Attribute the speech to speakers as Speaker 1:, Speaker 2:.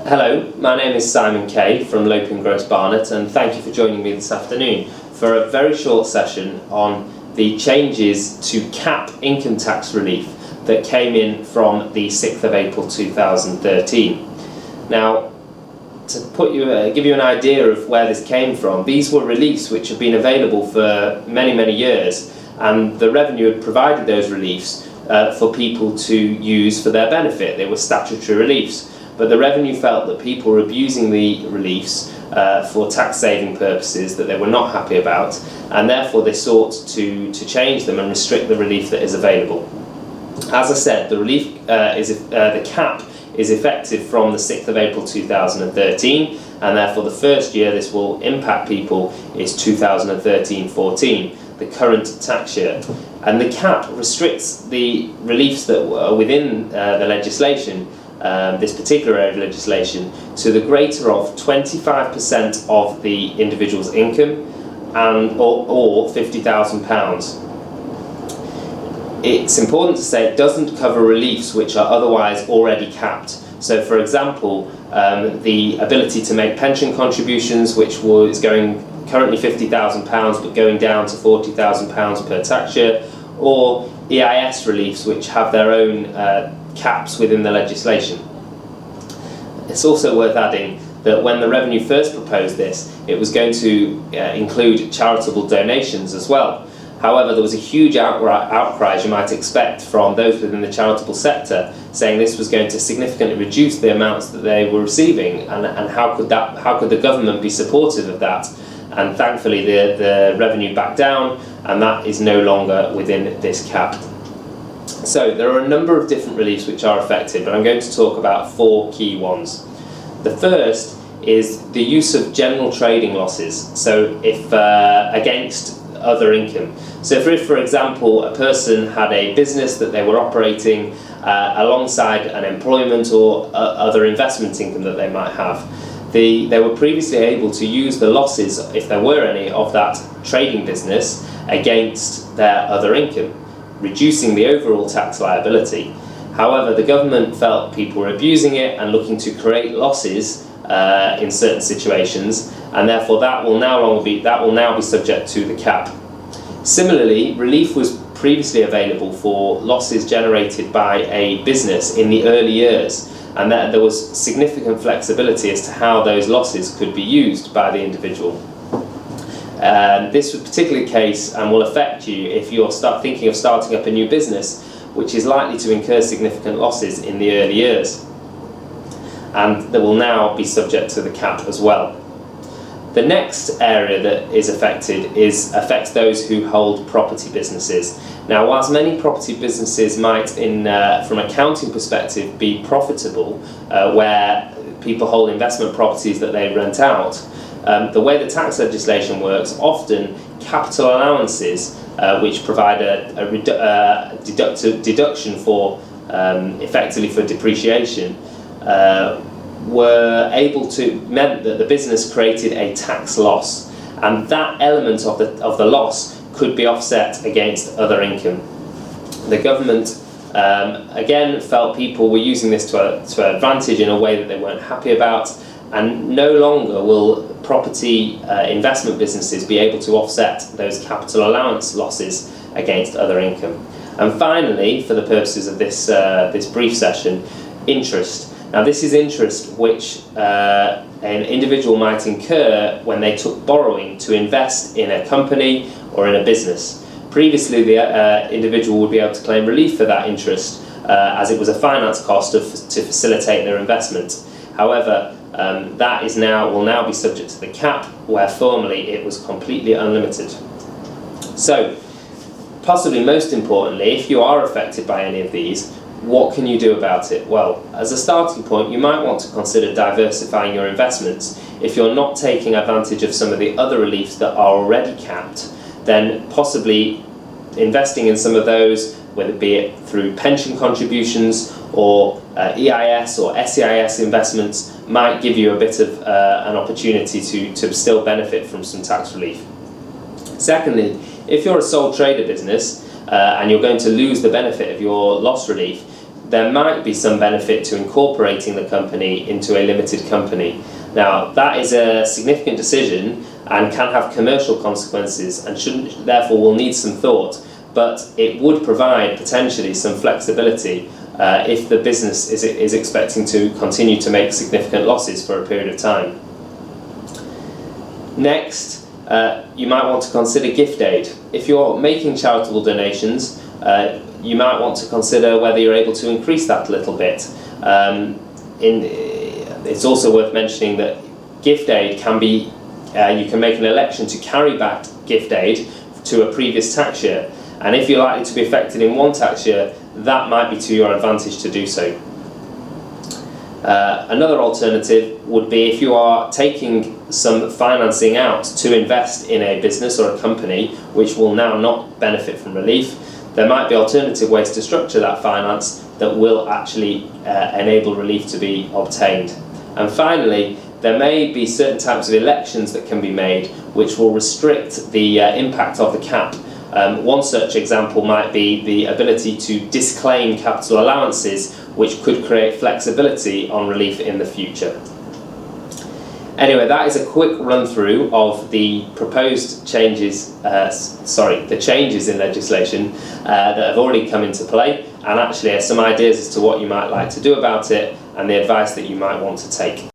Speaker 1: Hello, my name is Simon Kay from Lopin Gross Barnett, and thank you for joining me this afternoon for a very short session on the changes to cap income tax relief that came in from the 6th of April 2013. Now, to give you an idea of where this came from, these were reliefs which have been available for many years, and the Revenue had provided those reliefs for people to use for their benefit. They were statutory reliefs. But the Revenue felt that people were abusing the reliefs for tax saving purposes that they were not happy about, and therefore they sought to change them and restrict the relief that is available. As I said, the cap is effective from the 6th of April 2013, and therefore the first year this will impact people is 2013-14, the current tax year. And the cap restricts the reliefs that were within the legislation, this particular area of legislation, to the greater of 25% of the individual's income or £50,000. It's important to say it doesn't cover reliefs which are otherwise already capped. So, for example, the ability to make pension contributions, which is going currently £50,000 but going down to £40,000 per tax year, or EIS reliefs, which have their own caps within the legislation. It's also worth adding that when the Revenue first proposed this, it was going to include charitable donations as well. However, there was a huge outcry, as you might expect, from those within the charitable sector, saying this was going to significantly reduce the amounts that they were receiving, and how could the government be supportive of that? And thankfully the Revenue backed down, and that is no longer within this cap. So there are a number of different reliefs which are affected, but I'm going to talk about four key ones. The first is the use of general trading losses, so if against other income. So if, for example, a person had a business that they were operating alongside an employment or other investment income that they might have, they were previously able to use the losses, if there were any, of that trading business against their other income, reducing the overall tax liability. However, the government felt people were abusing it and looking to create losses in certain situations, and therefore that will now be subject to the cap. Similarly, relief was previously available for losses generated by a business in the early years, and that there was significant flexibility as to how those losses could be used by the individual. This was particularly the case and will affect you if you're thinking of starting up a new business, which is likely to incur significant losses in the early years, and that will now be subject to the cap as well. The next area that is affected affects those who hold property businesses. Now, whilst many property businesses might, from an accounting perspective, be profitable, where people hold investment properties that they rent out, the way the tax legislation works, often capital allowances, which provide a deduction for effectively for depreciation, meant that the business created a tax loss, and that element of the loss could be offset against other income. The government again felt people were using this to advantage in a way that they weren't happy about, and no longer will property investment businesses be able to offset those capital allowance losses against other income. And finally, for the purposes of this brief session, interest. Now, this is interest which an individual might incur when they took borrowing to invest in a company or in a business. Previously, the individual would be able to claim relief for that interest as it was a finance cost to facilitate their investment. However, that will now be subject to the cap, where formerly it was completely unlimited. So, possibly most importantly, if you are affected by any of these, what can you do about it? Well, as a starting point, you might want to consider diversifying your investments. If you're not taking advantage of some of the other reliefs that are already capped, then possibly investing in some of those, whether it be through pension contributions or EIS or SEIS investments, might give you a bit of an opportunity to still benefit from some tax relief. Secondly, if you're a sole trader business and you're going to lose the benefit of your loss relief, there might be some benefit to incorporating the company into a limited company. Now, that is a significant decision and can have commercial consequences and therefore will need some thought, but it would provide potentially some flexibility if the business is expecting to continue to make significant losses for a period of time. Next, you might want to consider gift aid. If you're making charitable donations, you might want to consider whether you're able to increase that a little bit. It's also worth mentioning that gift aid can be, you can make an election to carry back gift aid to a previous tax year, and if you're likely to be affected in one tax year, that might be to your advantage to do so. Another alternative would be if you are taking some financing out to invest in a business or a company which will now not benefit from relief, there might be alternative ways to structure that finance that will actually enable relief to be obtained. And finally, there may be certain types of elections that can be made which will restrict the impact of the cap. One such example might be the ability to disclaim capital allowances, which could create flexibility on relief in the future. Anyway, that is a quick run through of the proposed changes, the changes in legislation that have already come into play, and actually some ideas as to what you might like to do about it and the advice that you might want to take.